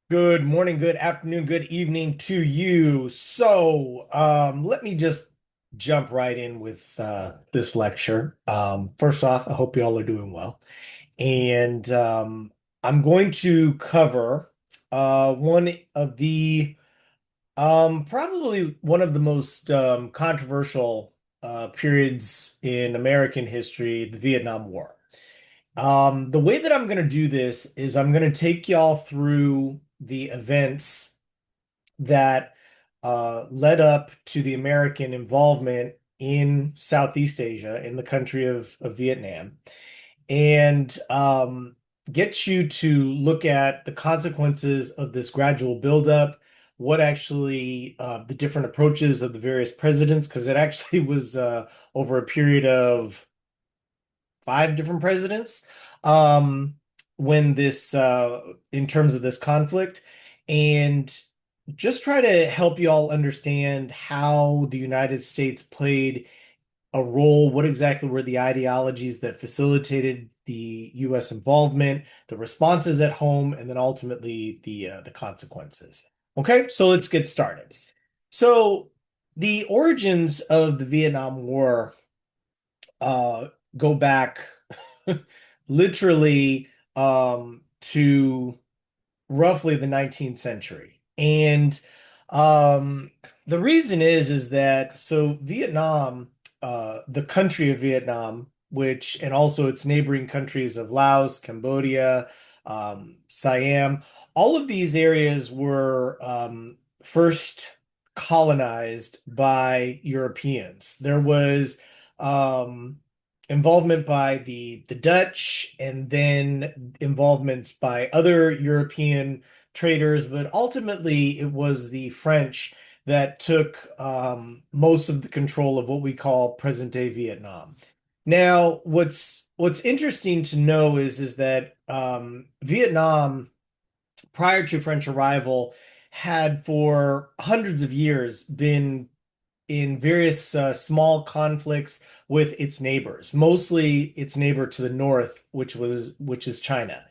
Good morning, good afternoon, good evening to you. Let me just jump right in with this lecture. First off, I hope you all are doing well. And I'm going to cover one of the probably one of the most controversial periods in American history, the Vietnam War. The way that I'm going to do this is I'm going to take y'all through the events that led up to the American involvement in Southeast Asia, in the country of Vietnam, and get you to look at the consequences of this gradual buildup, what actually the different approaches of the various presidents, because it actually was over a period of five different presidents um, when this in terms of this conflict, and just try to help you all understand how the United States played a role. What exactly were the ideologies that facilitated the U.S. involvement, the responses at home, and then ultimately the consequences. Okay, so let's get started. So the origins of the Vietnam War uh, go back literally to roughly the 19th century. And um, the reason is that so Vietnam, the country of Vietnam, which and also its neighboring countries of Laos, Cambodia, Siam, all of these areas were first colonized by Europeans. There was um, involvement by the Dutch and then involvements by other European traders, but ultimately it was the French that took most of the control of what we call present-day Vietnam. Now, what's interesting to know is that Vietnam, prior to French arrival, had for hundreds of years been in various small conflicts with its neighbors, mostly its neighbor to the north, which is China.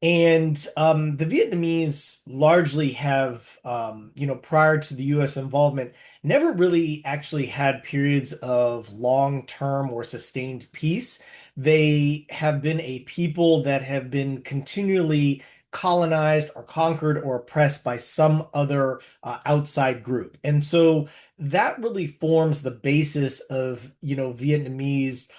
And the Vietnamese largely have, prior to the U.S. involvement, never really actually had periods of long-term or sustained peace. They have been a people that have been continually colonized or conquered or oppressed by some other outside group. And so that really forms the basis of, Vietnamese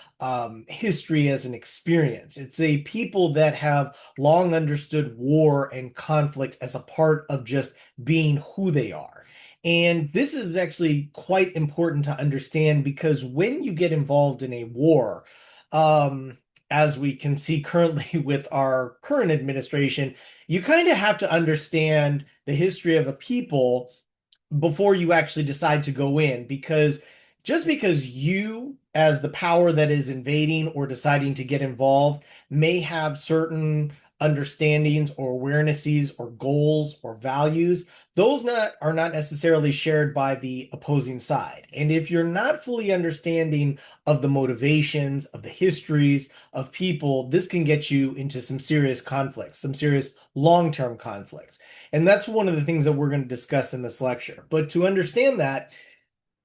history as an experience. It's a people that have long understood war and conflict as a part of just being who they are. And this is actually quite important to understand because when you get involved in a war, um, as we can see currently with our current administration, you kind of have to understand the history of a people before you actually decide to go in, because just because you as the power that is invading or deciding to get involved may have certain understandings or awarenesses or goals or values, those not are not necessarily shared by the opposing side. And if you're not fully understanding of the motivations, of the histories of people, this can get you into some serious conflicts, some serious long-term conflicts. And that's one of the things that we're going to discuss in this lecture. But to understand that,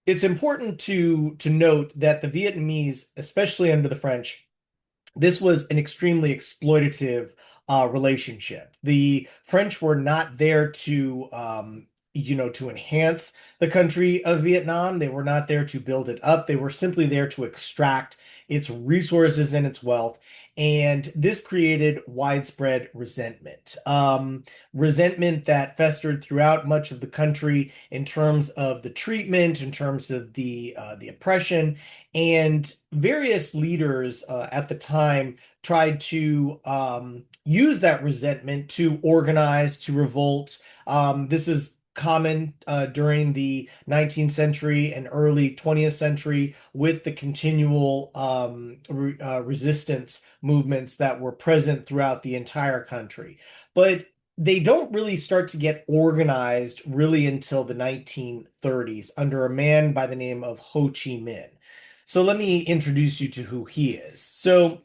it's important to note that the Vietnamese, especially under the French, this was an extremely exploitative relationship. The French were not there to enhance the country of Vietnam. They were not there to build it up. They were simply there to extract its resources and its wealth. And this created widespread resentment. Resentment that festered throughout much of the country in terms of the treatment, in terms of the oppression, and various leaders at the time tried to use that resentment to organize, to revolt. This is common during the 19th century and early 20th century with the continual resistance movements that were present throughout the entire country. But they don't really start to get organized really until the 1930s under a man by the name of Ho Chi Minh. So let me introduce you to who he is. So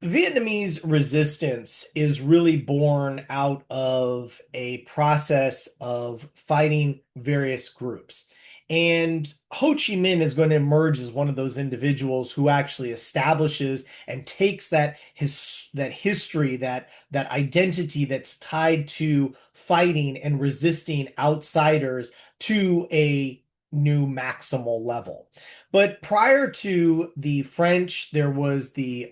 Vietnamese resistance is really born out of a process of fighting various groups. And Ho Chi Minh is going to emerge as one of those individuals who actually establishes and takes that history, that identity that's tied to fighting and resisting outsiders to a new maximal level. But prior to the French, there was the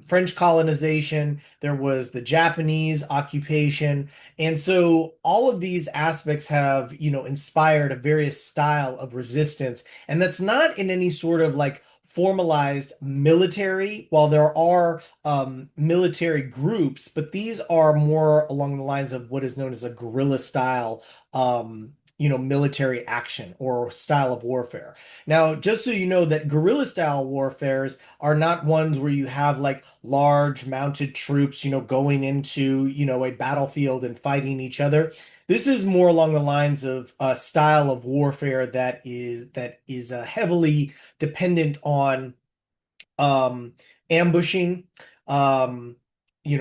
French colonization, there was the Japanese occupation. And so all of these aspects have, inspired a various style of resistance. And that's not in any sort of like formalized military, while there are military groups, but these are more along the lines of what is known as a guerrilla style, military action or style of warfare. Now, just so you know that guerrilla style warfares are not ones where you have like large mounted troops, going into, a battlefield and fighting each other. This is more along the lines of a style of warfare that is heavily dependent on um, ambushing, um,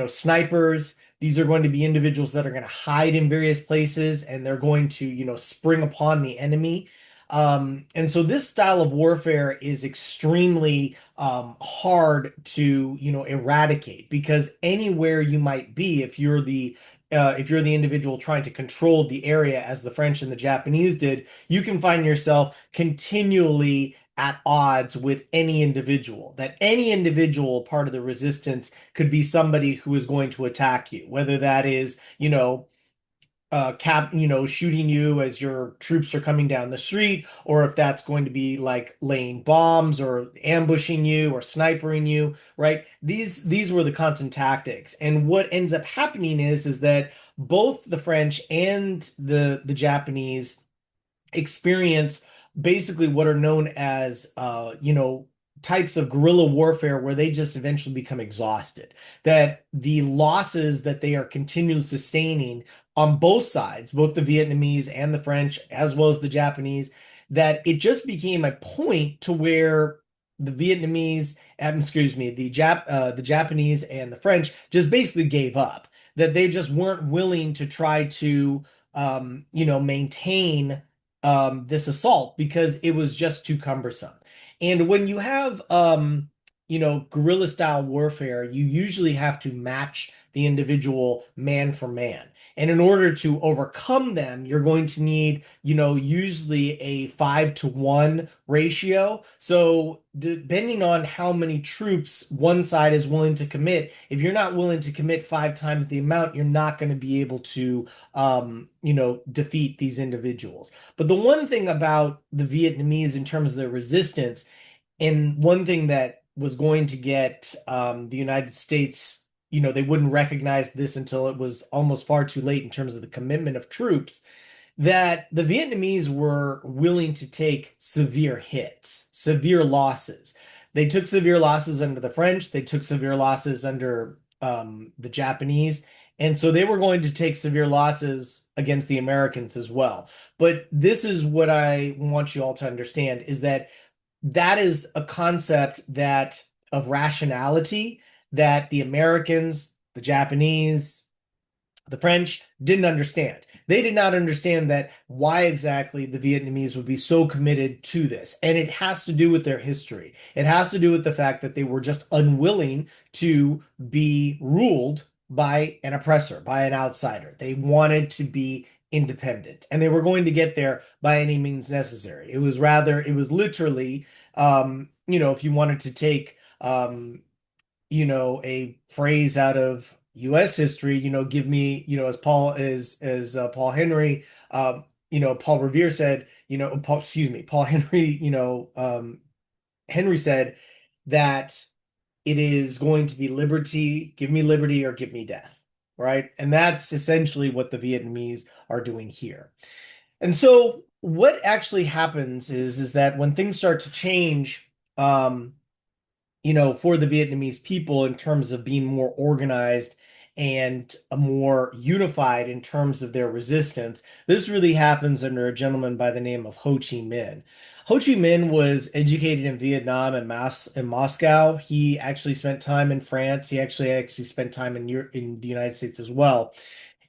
snipers. These are going to be individuals that are going to hide in various places and they're going to, spring upon the enemy. And so this style of warfare is extremely hard to, eradicate because anywhere you might be, if you're the individual trying to control the area as the French and the Japanese did, you can find yourself continually at odds with any individual. That any individual part of the resistance could be somebody who is going to attack you, whether that is, shooting you as your troops are coming down the street, or if that's going to be like laying bombs or ambushing you or snipering you, right? These were the constant tactics. And what ends up happening is that both the French and the Japanese experience basically what are known as types of guerrilla warfare where they just eventually become exhausted. That the losses that they are continually sustaining on both sides, both the Vietnamese and the French, as well as the Japanese, that it just became a point to where the Vietnamese, excuse me, the Japanese and the French just basically gave up. That they just weren't willing to try to maintain this assault because it was just too cumbersome. And when you have, guerrilla style warfare, you usually have to match the individual man for man. And in order to overcome them, you're going to need, usually a 5-to-1 ratio. So depending on how many troops one side is willing to commit, if you're not willing to commit 5 times the amount, you're not going to be able to, defeat these individuals. But the one thing about the Vietnamese in terms of their resistance, and one thing that was going to get the United States, they wouldn't recognize this until it was almost far too late in terms of the commitment of troops, that the Vietnamese were willing to take severe hits, severe losses. They took severe losses under the French, they took severe losses under the Japanese, and so they were going to take severe losses against the Americans as well. But this is what I want you all to understand is that is a concept that of rationality that the Americans, the Japanese, the French didn't understand. They did not understand that why exactly the Vietnamese would be so committed to this. And it has to do with their history. It has to do with the fact that they were just unwilling to be ruled by an oppressor, by an outsider. They wanted to be independent and they were going to get there by any means necessary. It was literally, if you wanted to take, a phrase out of U.S. history, give me, as Paul Henry, Paul Revere said, Paul Henry, Henry said that it is going to be liberty, give me liberty or give me death, right? And that's essentially what the Vietnamese are doing here. And so what actually happens is that when things start to change, for the Vietnamese people in terms of being more organized and a more unified in terms of their resistance. This really happens under a gentleman by the name of Ho Chi Minh. Ho Chi Minh was educated in Vietnam and in Moscow. He actually spent time in France. He actually spent time in the United States as well.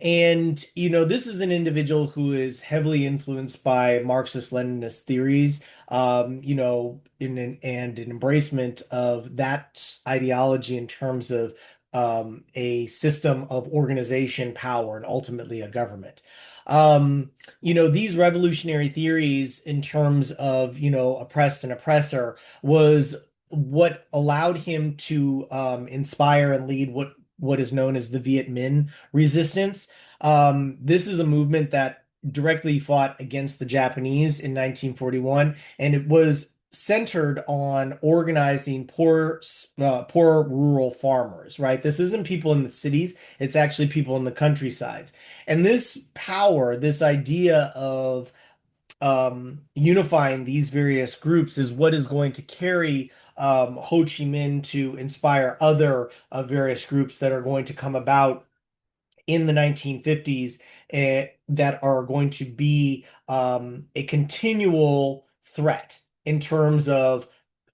And, this is an individual who is heavily influenced by Marxist-Leninist theories, and an embracement of that ideology in terms of a system of organization, power, and ultimately a government. These revolutionary theories in terms of, oppressed and oppressor was what allowed him to inspire and lead what is known as the Viet Minh resistance. This is a movement that directly fought against the Japanese in 1941, and it was centered on organizing poor rural farmers, right? This isn't people in the cities, it's actually people in the countrysides. And this power, this idea of unifying these various groups is what is going to carry Ho Chi Minh to inspire other various groups that are going to come about in the 1950s that are going to be a continual threat in terms of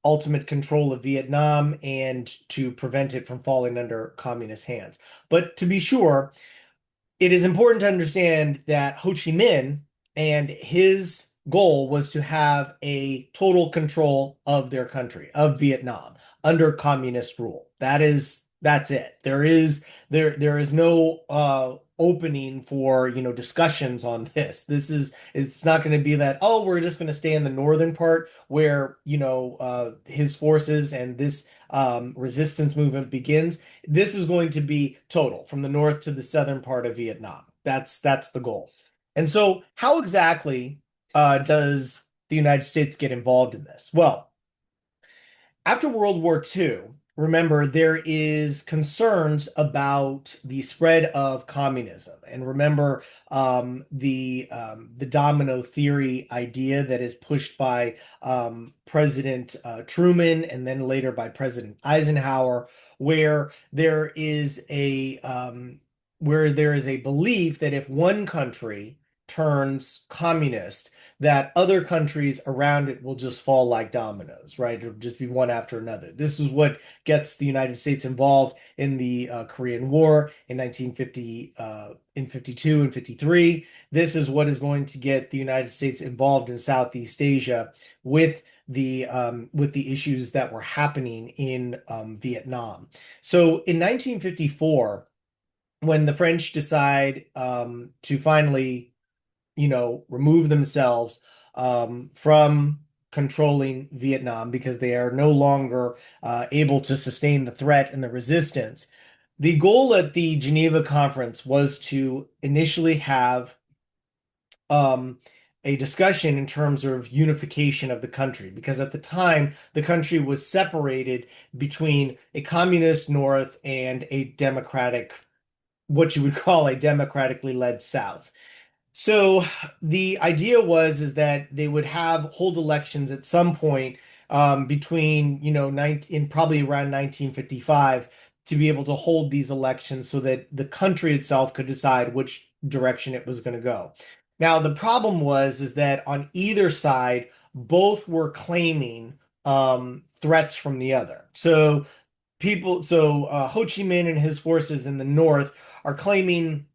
ultimate control of Vietnam and to prevent it from falling under communist hands. But to be sure, it is important to understand that Ho Chi Minh and his goal was to have a total control of their country, of Vietnam, under communist rule. That's it. There is no opening for, discussions on this. It's not going to be that, oh, we're just going to stay in the northern part where, his forces and this resistance movement begins. This is going to be total from the north to the southern part of Vietnam. That's the goal. And so, how exactly does the United States get involved in this? Well, after World War II, remember there is concerns about the spread of communism, and remember the domino theory idea that is pushed by President Truman and then later by President Eisenhower, where there is a belief that if one country turns communist, that other countries around it will just fall like dominoes, right? It'll just be one after another. This is what gets the United States involved in the Korean War in 1950, in 52 and 53. This is what is going to get the United States involved in Southeast Asia with the issues that were happening in Vietnam. So in 1954, when the French decide to finally remove themselves from controlling Vietnam because they are no longer able to sustain the threat and the resistance. The goal at the Geneva Conference was to initially have um, a discussion in terms of unification of the country, because at the time the country was separated between a communist north and a democratic, what you would call a democratically led south. So the idea was is that they would hold elections at some point between 19 in probably around 1955 to be able to hold these elections so that the country itself could decide which direction it was going to go. Now the problem was is that on either side both were claiming threats from the other. So Ho Chi Minh and his forces in the north are claiming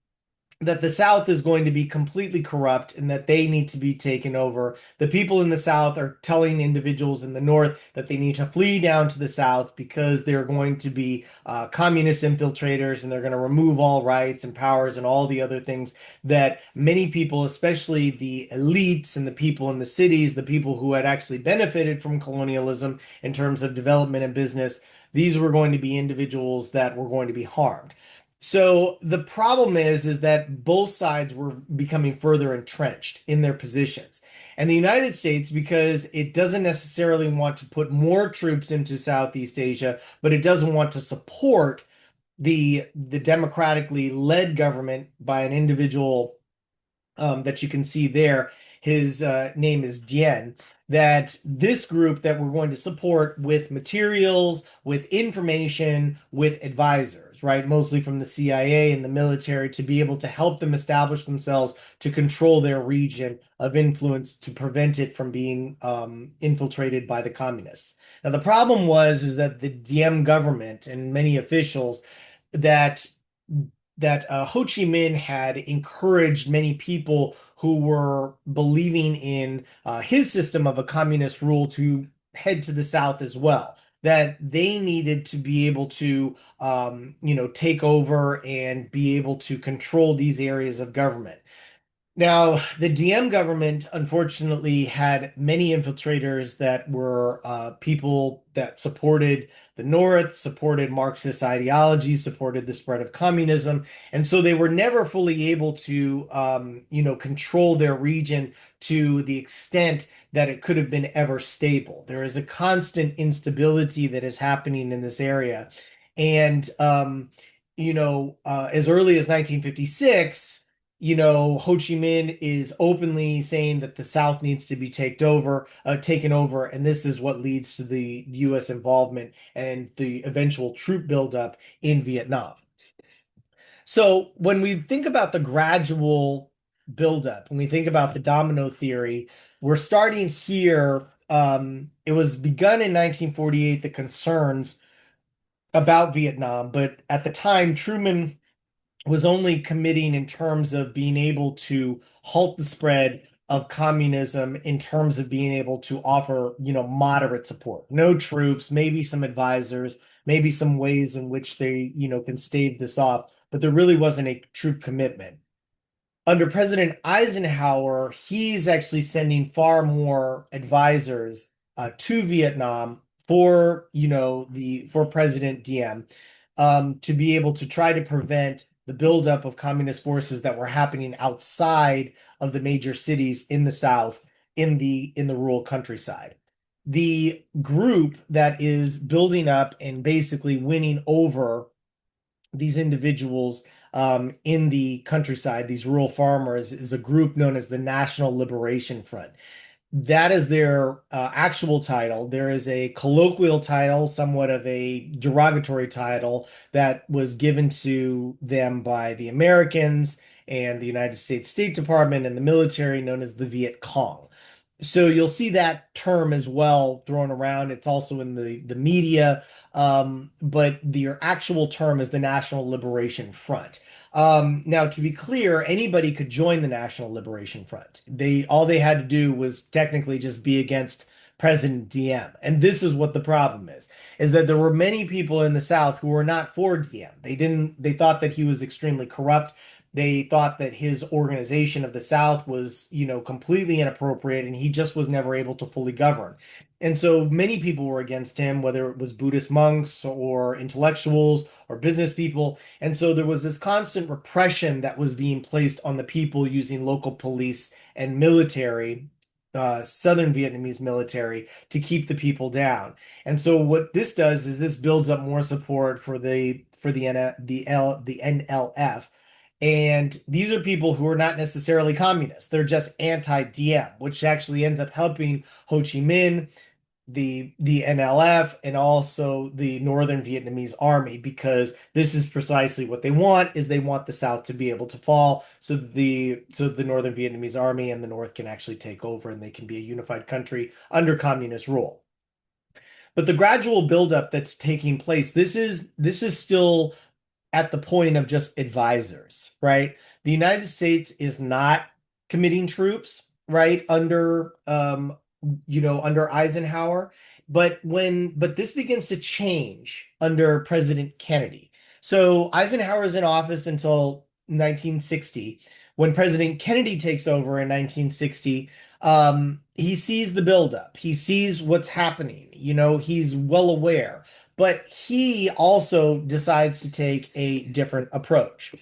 that the South is going to be completely corrupt and that they need to be taken over. The people in the South are telling individuals in the North that they need to flee down to the South because they're going to be communist infiltrators and they're going to remove all rights and powers and all the other things that many people, especially the elites and the people in the cities, the people who had actually benefited from colonialism in terms of development and business, these were going to be individuals that were going to be harmed. So the problem is that both sides were becoming further entrenched in their positions. And the United States, because it doesn't necessarily want to put more troops into Southeast Asia, but it doesn't want to support the democratically led government by an individual that you can see there. His name is Dien. That this group that we're going to support with materials, with information, with advisors, advisors, right? Mostly from the CIA and the military to be able to help them establish themselves to control their region of influence to prevent it from being infiltrated by the communists. Now, the problem was is that the Diem government and many officials that Ho Chi Minh had encouraged many people who were believing in his system of a communist rule to head to the south as well. That they needed to be able to, take over and be able to control these areas of government. Now, the DM government unfortunately had many infiltrators that were people that supported the North, supported Marxist ideology, supported the spread of communism, and so they were never fully able to, control their region to the extent that it could have been ever stable. There is a constant instability that is happening in this area, and as early as 1956 Ho Chi Minh is openly saying that the South needs to be taken over, and this is what leads to the U.S. involvement and the eventual troop buildup in Vietnam. So when we think about the gradual buildup, when we think about the domino theory, we're starting here. It was begun in 1948, the concerns about Vietnam, but at the time, Truman was only committing in terms of being able to halt the spread of communism in terms of being able to offer, moderate support. No troops, maybe some advisors, maybe some ways in which they, can stave this off, but there really wasn't a troop commitment. Under President Eisenhower, he's actually sending far more advisors to Vietnam for, for President Diem to be able to try to prevent the buildup of communist forces that were happening outside of the major cities in the South, in the rural countryside. The group that is building up and basically winning over these individuals in the countryside, these rural farmers, is a group known as the National Liberation Front. That is their actual title. There is a colloquial title, somewhat of a derogatory title, that was given to them by the Americans and the United States State Department and the military, known as the Viet Cong. So you'll see that term as well thrown around. It's also in the media, but your actual term is the National Liberation Front. Now, to be clear, anybody could join the National Liberation Front. All they had to do was technically just be against President Diem. And this is what the problem is that there were many people in the South who were not for Diem. They thought that he was extremely corrupt. They thought that his organization of the South was, completely inappropriate, and he just was never able to fully govern. And so many people were against him, whether it was Buddhist monks or intellectuals or business people. And so there was this constant repression that was being placed on the people using local police and military, Southern Vietnamese military, to keep the people down. And so what this does is this builds up more support for the NLF, and these are people who are not necessarily communists. They're just anti-Diem, which actually ends up helping Ho Chi Minh, the NLF, and also the Northern Vietnamese Army, because this is precisely what they want, is they want the South to be able to fall so the Northern Vietnamese Army and the North can actually take over and they can be a unified country under communist rule. But the gradual buildup that's taking place, this is still at the point of just advisors, right? The United States is not committing troops, right, under Eisenhower, but this begins to change under President Kennedy. So Eisenhower is in office until 1960. When President Kennedy takes over in 1960, he sees the buildup. He sees what's happening. He's well aware, but he also decides to take a different approach.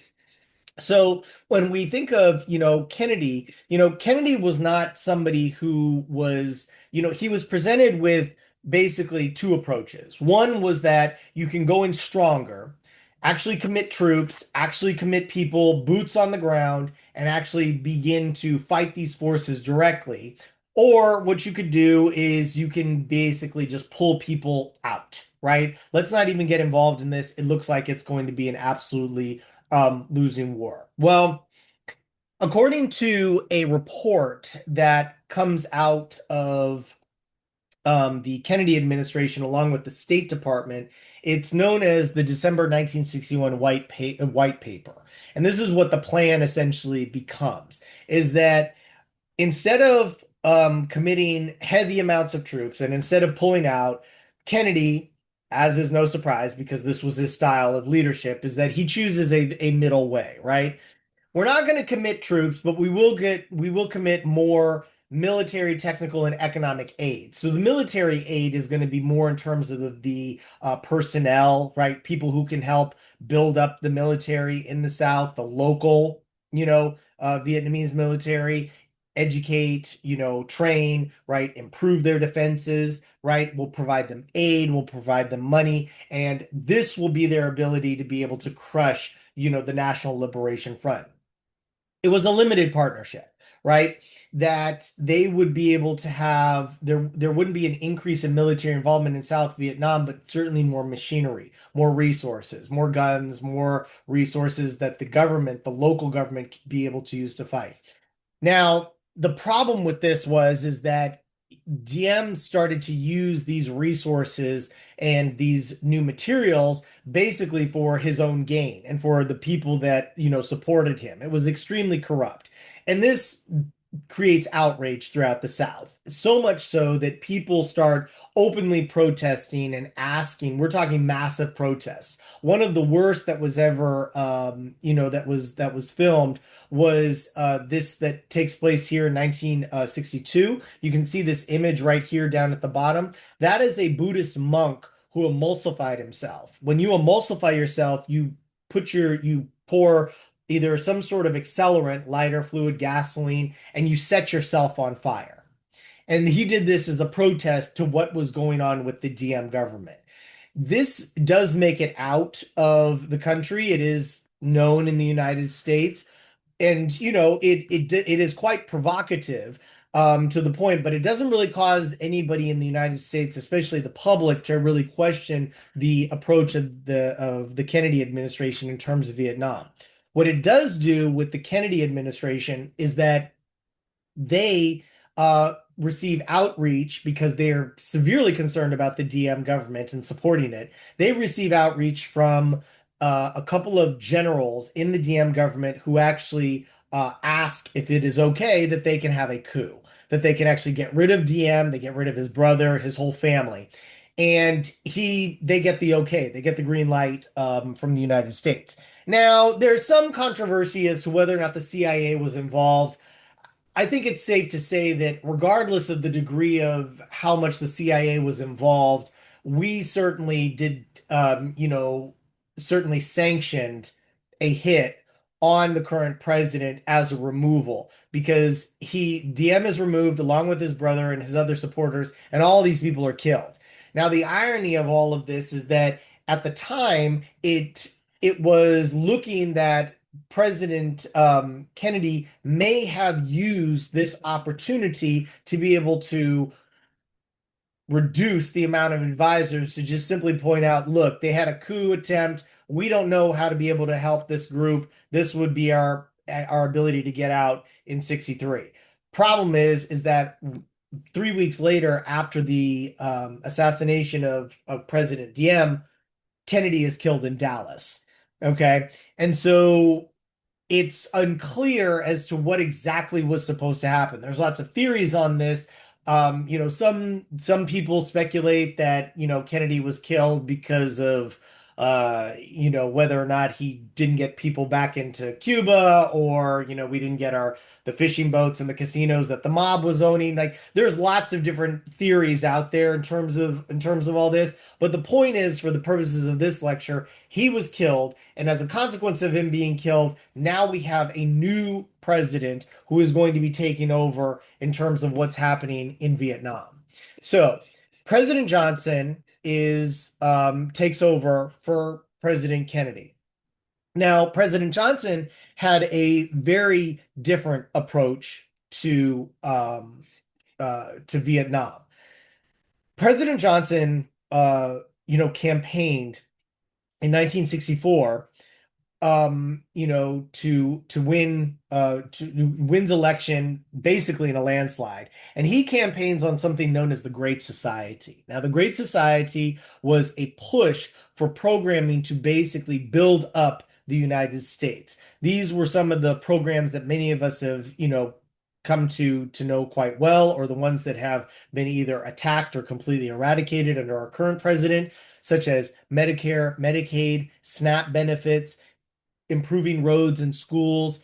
So when we think of, Kennedy, Kennedy was not somebody who was, he was presented with basically two approaches. One was that you can go in stronger, actually commit troops, actually commit people, boots on the ground, and actually begin to fight these forces directly. Or what you could do is you can basically just pull people out, right? Let's not even get involved in this. It looks like it's going to be an absolutely losing war. Well, according to a report that comes out of the Kennedy administration, along with the State Department, it's known as the December 1961 White Paper. And this is what the plan essentially becomes, is that instead of committing heavy amounts of troops and instead of pulling out, Kennedy, as is no surprise because this was his style of leadership, is that he chooses a middle way, right? We're not going to commit troops, but we will commit more military, technical, and economic aid. So the military aid is going to be more in terms of the personnel, right? People who can help build up the military in the South, the local, Vietnamese military, educate, train, right? Improve their defenses, right? We'll provide them aid, we'll provide them money, and this will be their ability to be able to crush, the National Liberation Front. It was a limited partnership, right? That they would be able to have there wouldn't be an increase in military involvement in South Vietnam, but certainly more machinery, more resources, more guns, more resources that the local government could be able to use to fight. Now, the problem with this is that Diem started to use these resources and these new materials basically for his own gain and for the people that, supported him. It was extremely corrupt. And this creates outrage throughout the South. So much so that people start openly protesting and asking. We're talking massive protests. One of the worst that was ever, that was filmed was this that takes place here in 1962. You can see this image right here down at the bottom. That is a Buddhist monk who emulsified himself. When you emulsify yourself, you pour either some sort of accelerant, lighter fluid, gasoline, and you set yourself on fire. And he did this as a protest to what was going on with the DM government. This does make it out of the country. It is known in the United States, and it is quite provocative to the point, but it doesn't really cause anybody in the United States, especially the public, to really question the approach of the Kennedy administration in terms of Vietnam. What it does do with the Kennedy administration is that they receive outreach because they're severely concerned about the DM government and supporting it. They receive outreach from a couple of generals in the DM government who actually ask if it is okay that they can have a coup, that they can actually get rid of DM, they get rid of his brother, his whole family. And they get the okay, they get the green light from the United States. Now, there's some controversy as to whether or not the CIA was involved. I think it's safe to say that regardless of the degree of how much the CIA was involved, we certainly did, certainly sanctioned a hit on the current president as a removal because DM is removed along with his brother and his other supporters, and all these people are killed. Now, the irony of all of this is that at the time, it was looking that President Kennedy may have used this opportunity to be able to reduce the amount of advisors to just simply point out, look, they had a coup attempt. We don't know how to be able to help this group. This would be our ability to get out in 63. Problem is that 3 weeks later, after the assassination of President Diem, Kennedy is killed in Dallas. Okay. And so it's unclear as to what exactly was supposed to happen. There's lots of theories on this. Some people speculate that, Kennedy was killed because of whether or not he didn't get people back into Cuba, or, we didn't get the fishing boats and the casinos that the mob was owning. Like, there's lots of different theories out there in terms of all this. But the point is, for the purposes of this lecture, he was killed, and as a consequence of him being killed, now we have a new president who is going to be taking over in terms of what's happening in Vietnam. So, President Johnson takes over for President Kennedy. Now, President Johnson had a very different approach to to Vietnam. President Johnson, campaigned in 1964, to wins election basically in a landslide. And he campaigns on something known as the Great Society. Now, the Great Society was a push for programming to basically build up the United States. These were some of the programs that many of us have, come to know quite well, or the ones that have been either attacked or completely eradicated under our current president, such as Medicare, Medicaid, SNAP benefits, improving roads and schools,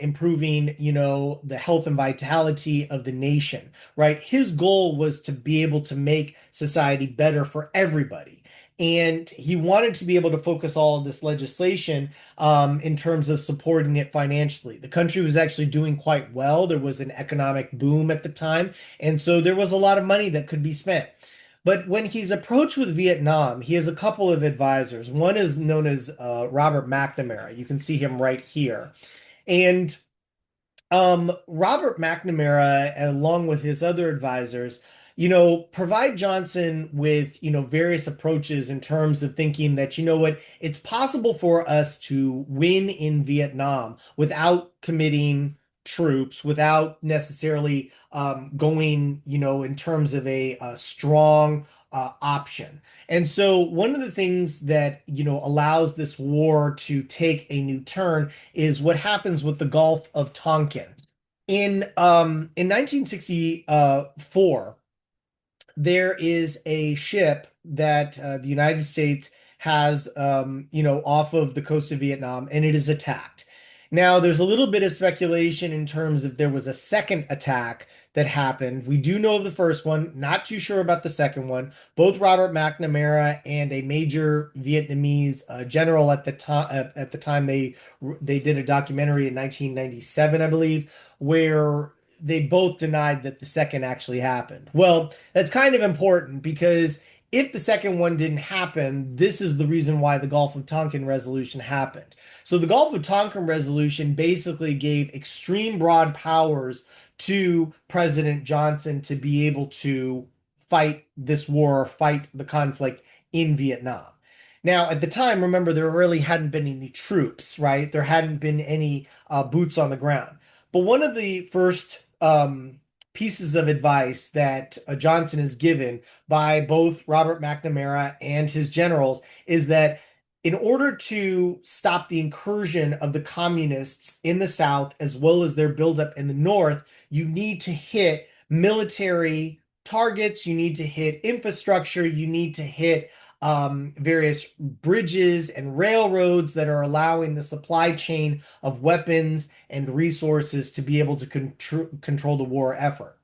improving, the health and vitality of the nation, right? His goal was to be able to make society better for everybody. And he wanted to be able to focus all of this legislation in terms of supporting it financially. The country was actually doing quite well. There was an economic boom at the time. And so there was a lot of money that could be spent. But when he's approached with Vietnam, he has a couple of advisors. One is known as Robert McNamara. You can see him right here. And Robert McNamara, along with his other advisors, provide Johnson with, various approaches in terms of thinking that, what, it's possible for us to win in Vietnam without committing troops, without necessarily going, in terms of a strong option. And so one of the things that, allows this war to take a new turn is what happens with the Gulf of Tonkin. In 1964, there is a ship that the United States has, off of the coast of Vietnam, and it is attacked. Now, there's a little bit of speculation in terms of there was a second attack that happened. We do know of the first one, not too sure about the second one. Both Robert McNamara and a major Vietnamese general at the time they did a documentary in 1997, I believe, where they both denied that the second actually happened. Well, that's kind of important because if the second one didn't happen, this is the reason why the Gulf of Tonkin resolution happened. So the Gulf of Tonkin resolution basically gave extreme broad powers to President Johnson to be able to fight this war, fight the conflict in Vietnam. Now, at the time, remember, there really hadn't been any troops, right? There hadn't been any boots on the ground. But one of the first pieces of advice that Johnson is given by both Robert McNamara and his generals is that in order to stop the incursion of the communists in the South, as well as their buildup in the North, you need to hit military targets, you need to hit infrastructure, you need to hit various bridges and railroads that are allowing the supply chain of weapons and resources to be able to control the war effort.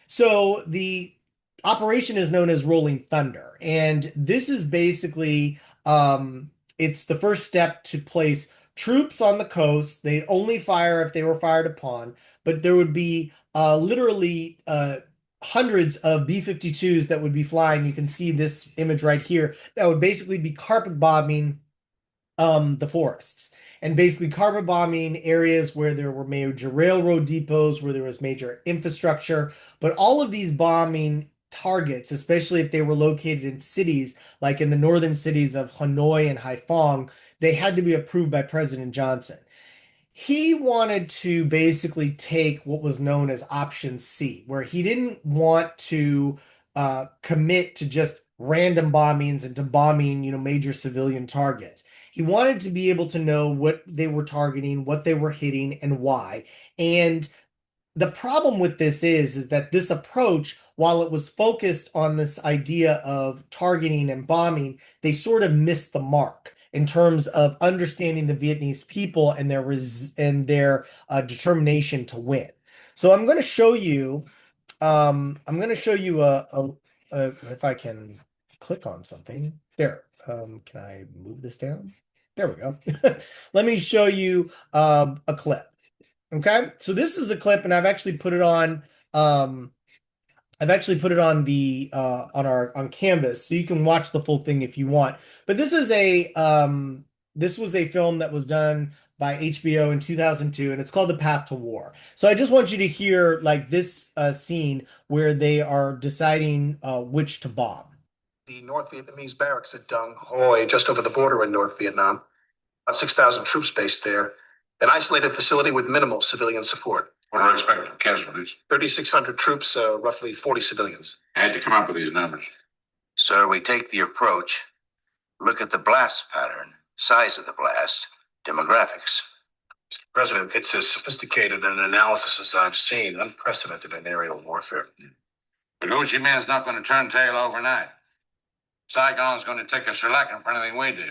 So the operation is known as Rolling Thunder, and this is basically it's the first step to place troops on the coast. They only fire if they were fired upon, but there would be literally hundreds of B-52s that would be flying. You can see this image right here that would basically be carpet bombing the forests and basically carpet bombing areas where there were major railroad depots, where there was major infrastructure. But all of these bombing targets, especially if they were located in cities like in the northern cities of Hanoi and Haiphong, they had to be approved by President Johnson. He wanted to basically take what was known as option C, where he didn't want to commit to just random bombings and to bombing, major civilian targets. He wanted to be able to know what they were targeting, what they were hitting, and why. And the problem with this is that this approach, while it was focused on this idea of targeting and bombing, they sort of missed the mark in terms of understanding the Vietnamese people and their determination to win. So I'm going to show you. I'm going to show you if I can click on something there. Can I move this down? There we go. Let me show you a clip. Okay, so this is a clip, and I've actually put it on. The on Canvas, so you can watch the full thing if you want. But this was a film that was done by HBO in 2002, and it's called The Path to War. So I just want you to hear like this scene where they are deciding which to bomb. The North Vietnamese barracks at Dong Hoi, just over the border in North Vietnam. About 6,000 troops based there. An isolated facility with minimal civilian support. What are expected casualties? 3,600 troops, roughly 40 civilians. I had to come up with these numbers. Sir, we take the approach, look at the blast pattern, size of the blast, demographics. Mr. President, it's as sophisticated an analysis as I've seen, unprecedented in aerial warfare. But Ho Chi Minh's not going to turn tail overnight. Saigon's going to take a shellacking for anything we do.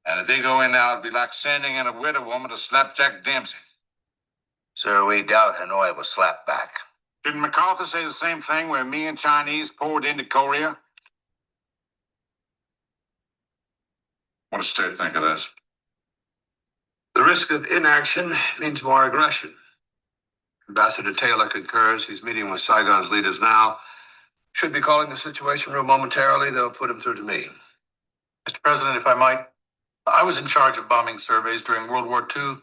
And if they go in now, it'd be like sending in a widow woman to slapjack Dempsey. Sir, we doubt Hanoi will slap back. Didn't MacArthur say the same thing when me and Chinese poured into Korea? What does State think of this? The risk of inaction means more aggression. Ambassador Taylor concurs. He's meeting with Saigon's leaders now. Should be calling the Situation Room momentarily. They'll put him through to me. Mr. President, if I might, I was in charge of bombing surveys during World War II,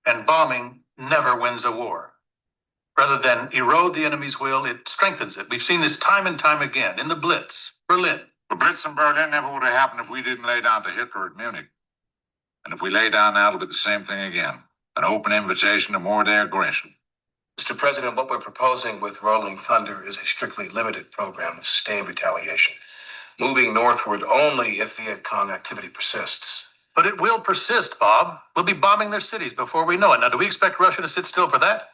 and bombing never wins a war. Rather than erode the enemy's will, it strengthens it. We've seen this time and time again in the Blitz, Berlin. The Blitz in Berlin never would have happened if we didn't lay down to Hitler at Munich. And if we lay down now, it'll be the same thing again. An open invitation to more of their aggression. Mr. President, what we're proposing with Rolling Thunder is a strictly limited program of sustained retaliation, moving northward only if Viet Cong activity persists. But it will persist, Bob. We'll be bombing their cities before we know it. Now, do we expect Russia to sit still for that?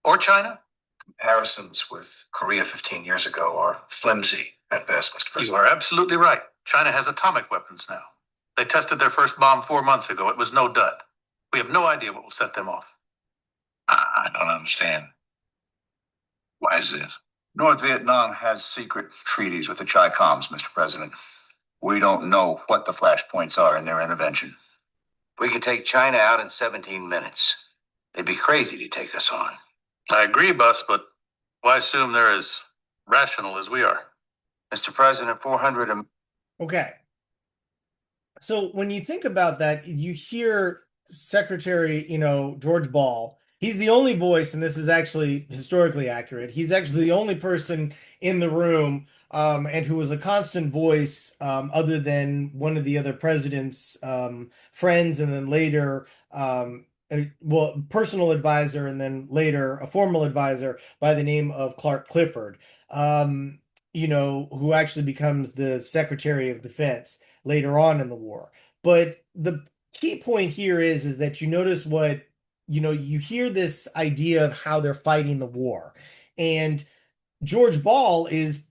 Or China? Comparisons with Korea 15 years ago are flimsy at best, Mr. You President. are absolutely right. China has atomic weapons now. They tested their first bomb 4 months ago. It was no dud. We have no idea what will set them off. I don't understand. Why is this? North Vietnam has secret treaties with the Chi-Coms, Mr. President. We don't know what the flashpoints are in their intervention. We could take China out in 17 minutes. They'd be crazy to take us on. I agree, Bus, but why assume they're as rational as we are? Mr. President, 400... Okay. So when you think about that, you hear Secretary, George Ball. He's the only voice, and this is actually historically accurate. He's actually the only person in the room, and who was a constant voice, other than one of the other president's friends, and then later, personal advisor, and then later a formal advisor by the name of Clark Clifford, who actually becomes the Secretary of Defense later on in the war. But the key point here is that you notice what you hear this idea of how they're fighting the war. And George Ball is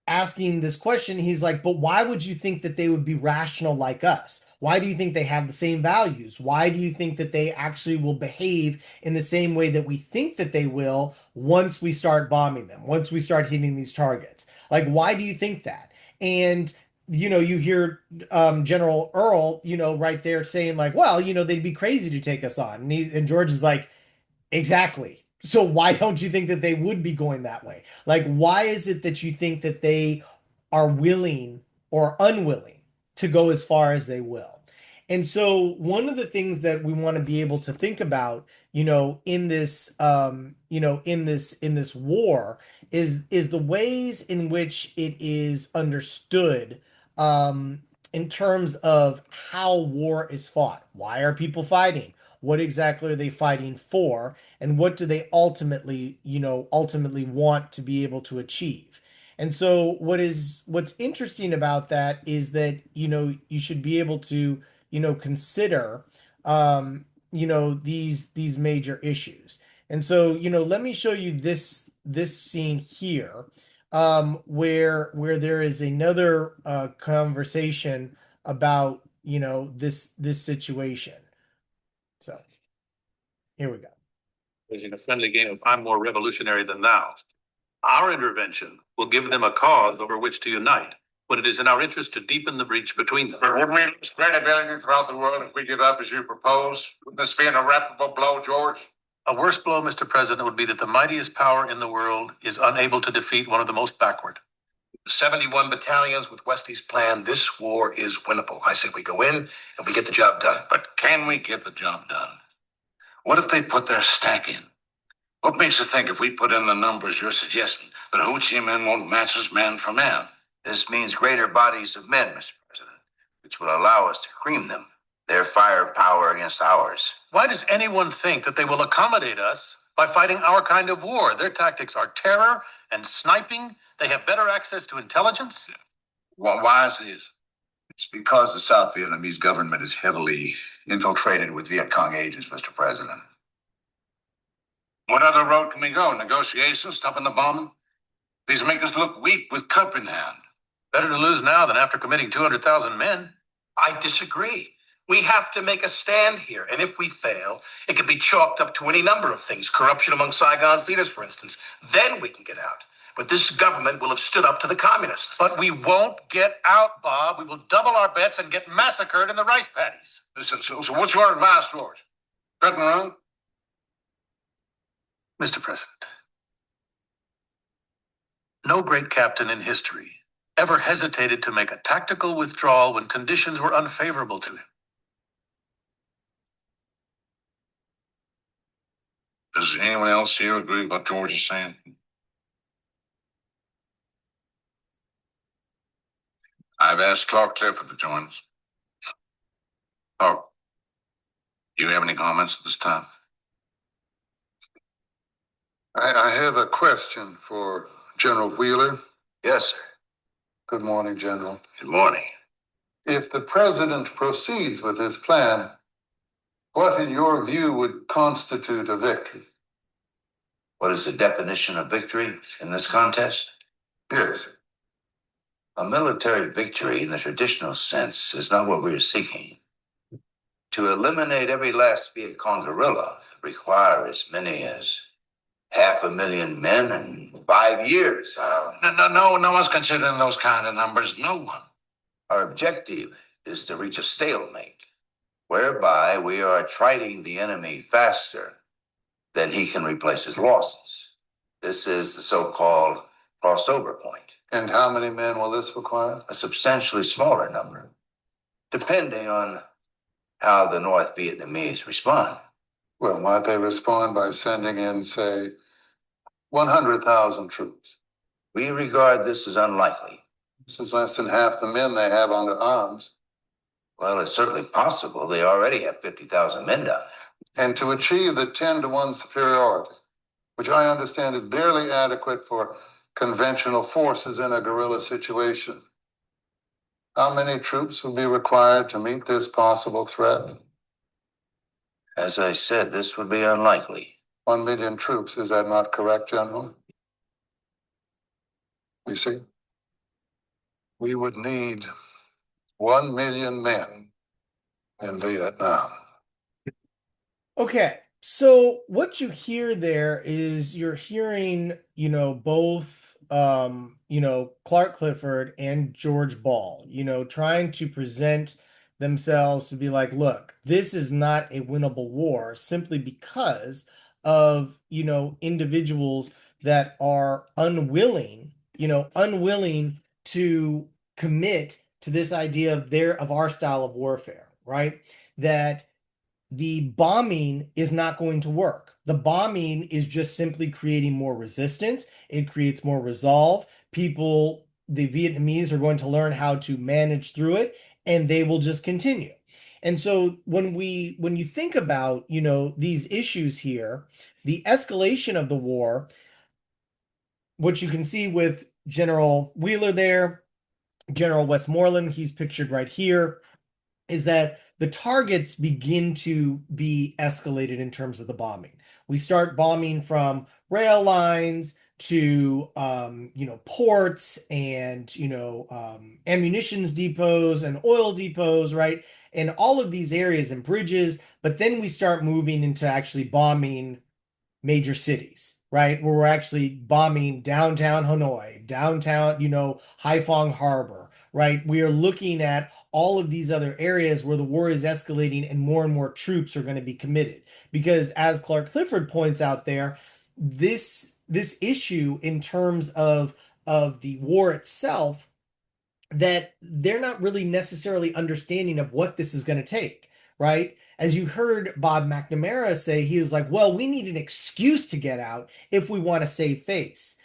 asking this question. He's like, but why would you think that they would be rational like us? Why do you think they have the same values? Why do you think that they actually will behave in the same way that we think that they will once we start bombing them, once we start hitting these targets? Like, why do you think that? And you hear General Earl, right there saying like, well, they'd be crazy to take us on. And George is like, exactly. So why don't you think that they would be going that way? Like, why is it that you think that they are willing or unwilling to go as far as they will? And so one of the things that we want to be able to think about, in this, in this war is the ways in which it is understood, in terms of how war is fought. Why are people fighting? What exactly are they fighting for? And what do they ultimately want to be able to achieve? And so what's interesting about that is that, you should be able to, consider, these major issues. And so, let me show you this scene here, where there is another conversation about this situation. So here we go. In a friendly game of I'm more revolutionary than thou. Our intervention will give them a cause over which to unite, when it is in our interest to deepen the breach between them. But wouldn't we lose credibility throughout the world if we give up as you propose? Wouldn't this be an irreparable blow, George? A worse blow, Mr. President, would be that the mightiest power in the world is unable to defeat one of the most backward. 71 battalions with Westy's plan, this war is winnable. I say we go in and we get the job done. But can we get the job done? What if they put their stack in? What makes you think if we put in the numbers you're suggesting that Ho Chi Minh won't match us man for man? This means greater bodies of men, Mr. President, which will allow us to cream them, their firepower against ours. Why does anyone think that they will accommodate us by fighting our kind of war? Their tactics are terror and sniping. They have better access to intelligence. Why is this? It's because the South Vietnamese government is heavily infiltrated with Viet Cong agents, Mr. President. What other road can we go? Negotiations, stopping the bombing? These make us look weak with cup in hand. Better to lose now than after committing 200,000 men. I disagree. We have to make a stand here, and if we fail, it can be chalked up to any number of things. Corruption among Saigon's leaders, for instance. Then we can get out. But this government will have stood up to the communists. But we won't get out, Bob. We will double our bets and get massacred in the rice paddies. So what's your advice for us? Cut and run? Mr. President, no great captain in history ever hesitated to make a tactical withdrawal when conditions were unfavorable to him. Does anyone else here agree with what George is saying? I've asked Clark Clifford to join us. Clark, do you have any comments at this time? I have a question for General Wheeler. Yes, sir. Good morning, General. Good morning. If the president proceeds with his plan, what, in your view, would constitute a victory? What is the definition of victory in this contest? Yes. A military victory in the traditional sense is not what we are seeking. To eliminate every last Viet Cong guerrilla require as many as 500,000 men in 5 years. No one's considering those kind of numbers. No one. Our objective is to reach a stalemate, whereby we are attriting the enemy faster than he can replace his losses. This is the so-called crossover point. And how many men will this require? A substantially smaller number, depending on how the North Vietnamese respond. Well, might they respond by sending in, say, 100,000 troops? We regard this as unlikely. This is less than half the men they have under arms. Well, it's certainly possible. They already have 50,000 men down there. And to achieve the 10-to-1 superiority, which I understand is barely adequate for conventional forces in a guerrilla situation, how many troops will be required to meet this possible threat? As I said, this would be unlikely. 1 million troops, is that not correct, General? You see, we would need 1 million men in Vietnam. Okay, so what you hear there is you're hearing, both, Clark Clifford and George Ball, trying to present themselves to be like, look, this is not a winnable war simply because of, individuals that are unwilling to commit to this idea of our style of warfare, right? That the bombing is not going to work. The bombing is just simply creating more resistance. It creates more resolve. The Vietnamese are going to learn how to manage through it, and they will just continue. And so when you think about, these issues here, the escalation of the war, what you can see with General Wheeler there, General Westmoreland, he's pictured right here, is that the targets begin to be escalated in terms of the bombing. We start bombing from rail lines to ports and ammunitions depots and oil depots, right? And all of these areas and bridges, but then we start moving into actually bombing major cities, right? Where we're actually bombing downtown Hanoi, downtown, Haiphong Harbor, right? We are looking at all of these other areas where the war is escalating and more troops are going to be committed. Because as Clark Clifford points out there, this issue in terms of of the war itself that they're not really necessarily understanding of what this is going to take, right? As you heard Bob McNamara say, he was like, well, we need an excuse to get out if we want to save face.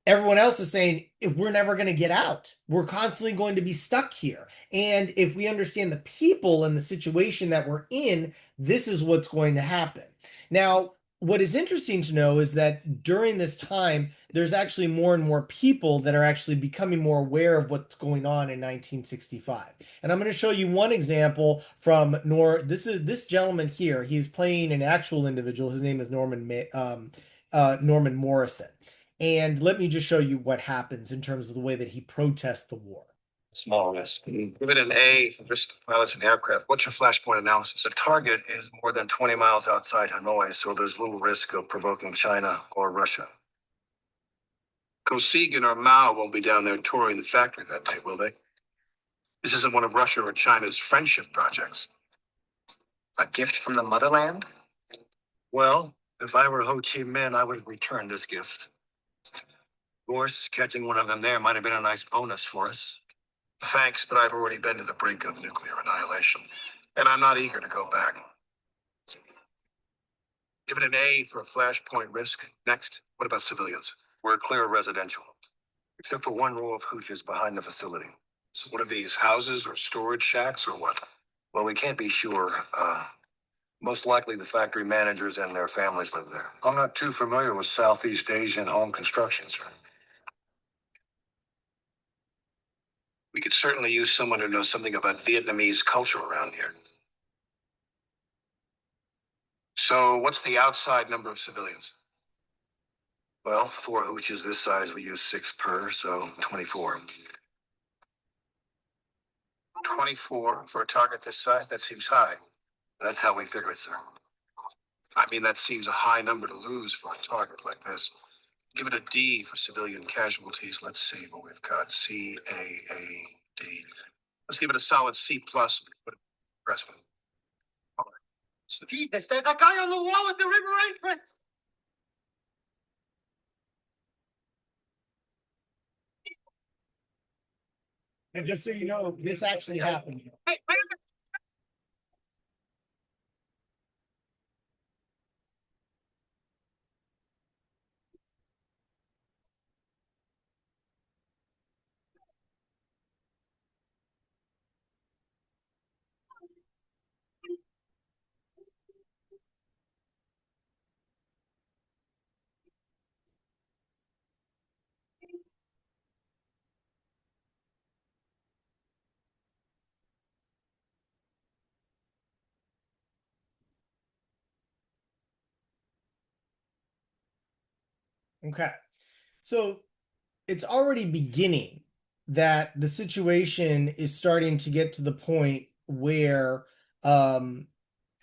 Everyone else is saying we're never going to get out. We're constantly going to be stuck here. And if we understand the people and the situation that we're in, this is what's going to happen. Now, what is interesting to know is that during this time, there's actually more and more people that are actually becoming more aware of what's going on in 1965. And I'm going to show you one example from this gentleman here. He's playing an actual individual. His name is Norman Morrison. And let me just show you what happens in terms of the way that he protests the war. Small risk. Give it an A for risk to pilots and aircraft. What's your flashpoint analysis? The target is more than 20 miles outside Hanoi, so there's little risk of provoking China or Russia. Kosygin or Mao won't be down there touring the factory that day, will they? This isn't one of Russia or China's friendship projects. A gift from the motherland? Well, if I were Ho Chi Minh, I would return this gift. Of course, catching one of them there might have been a nice bonus for us. Thanks, but I've already been to the brink of nuclear annihilation, and I'm not eager to go back. Give it an A for a flashpoint risk. Next, what about civilians? We're clear of residential, except for one row of hooches behind the facility. So what are these, houses or storage shacks or what? Well, we can't be sure. Most likely the factory managers and their families live there. I'm not too familiar with Southeast Asian home construction, sir. We could certainly use someone who knows something about Vietnamese culture around here. So what's the outside number of civilians? Well, 4 hooches this size, we use 6 per, so 24. 24 for a target this size? That seems high. That's how we figure it, sir. I mean, that seems a high number to lose for a target like this. Give it a D for civilian casualties. Let's see what we've got. C-A-A-D. Let's give it a solid C plus. Pressman. Jesus, there's a guy on the wall at the river entrance. And just so you know, this actually happened. Hey, wait a minute. Okay. So it's already beginning that the situation is starting to get to the point um,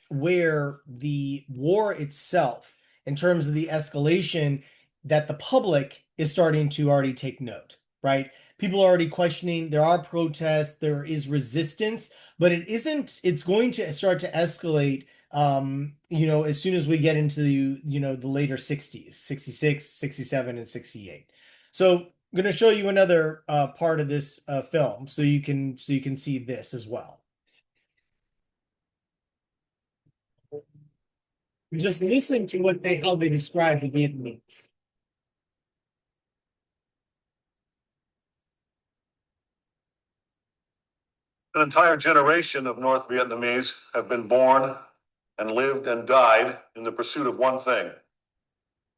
where the war itself, in terms of the escalation, that the public is starting to already take note, right? People are already questioning, there are protests, there is resistance, but it's going to start to escalate, as soon as we get into the later 60s, 66, 67, and 68. So I'm going to show you another part of this film so you can see this as well. Just listen to how they describe the Vietnamese. An entire generation of North Vietnamese have been born and lived and died in the pursuit of one thing: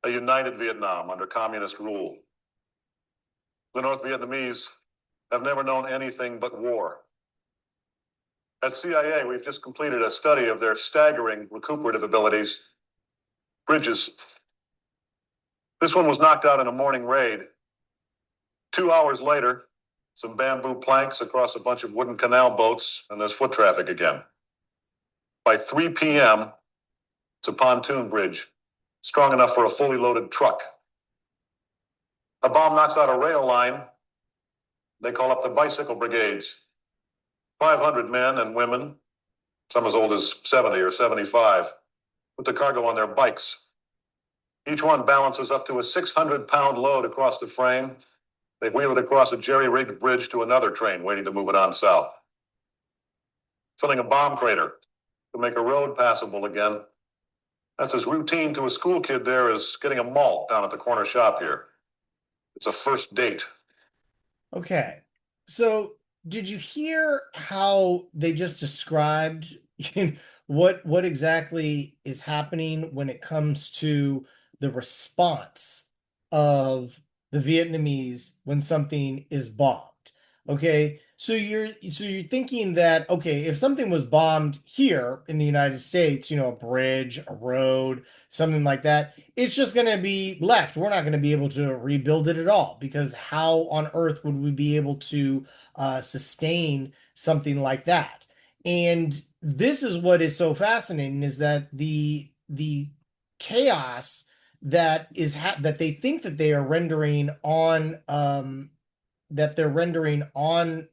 a united Vietnam under communist rule. The North Vietnamese have never known anything but war. At CIA, we've just completed a study of their staggering recuperative abilities. Bridges. This one was knocked out in a morning raid. 2 hours later, some bamboo planks across a bunch of wooden canal boats, and there's foot traffic again. By 3 p.m., it's a pontoon bridge, strong enough for a fully loaded truck. A bomb knocks out a rail line. They call up the bicycle brigades. 500 men and women, some as old as 70 or 75, put the cargo on their bikes. Each one balances up to a 600-pound load across the frame They wheel it across a jerry-rigged bridge to another train waiting to move it on south. Filling a bomb crater to make a road passable again. That's as routine to a school kid there as getting a malt down at the corner shop here. It's a first date. Okay. So, did you hear how they just described what exactly is happening when it comes to the response of the Vietnamese when something is bombed? Okay. So you're thinking that, okay, if something was bombed here in the United States, a bridge, a road, something like that, it's just going to be left. We're not going to be able to rebuild it at all, because how on earth would we be able to sustain something like that? And this is what is so fascinating, is that the chaos that they think that they are rendering on that they're rendering on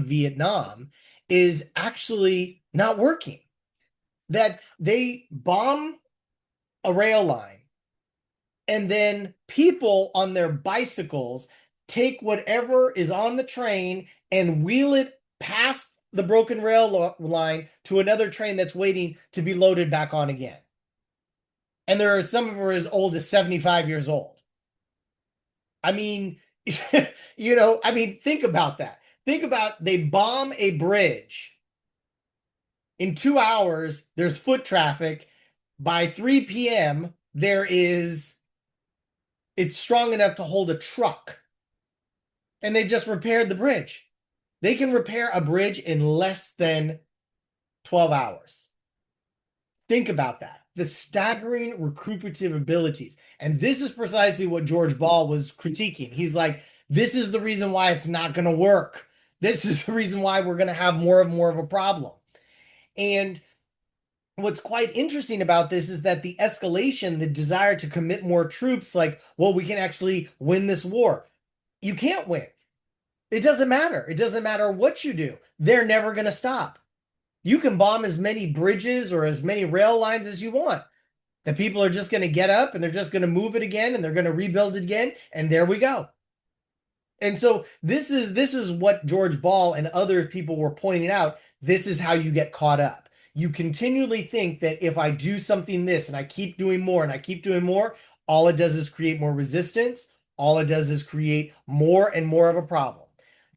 Vietnam is actually not working. That they bomb a rail line, and then people on their bicycles take whatever is on the train and wheel it past the broken rail line to another train that's waiting to be loaded back on again. And there are some of them as old as 75 years old. I mean, think about that. Think about, they bomb a bridge. In 2 hours, there's foot traffic. By 3 p.m., it's strong enough to hold a truck. And they just repaired the bridge. They can repair a bridge in less than 12 hours. Think about that. The staggering recuperative abilities. And this is precisely what George Ball was critiquing. He's like, this is the reason why it's not going to work. This is the reason why we're going to have more of a problem. And what's quite interesting about this is that the escalation, the desire to commit more troops, like, well, we can actually win this war. You can't win. It doesn't matter. It doesn't matter what you do. They're never going to stop. You can bomb as many bridges or as many rail lines as you want. The people are just going to get up and they're just going to move it again and they're going to rebuild it again. And there we go. And so this is what George Ball and other people were pointing out. This is how you get caught up. You continually think that if I do something this and I keep doing more and I keep doing more, all it does is create more resistance. All it does is create more and more of a problem.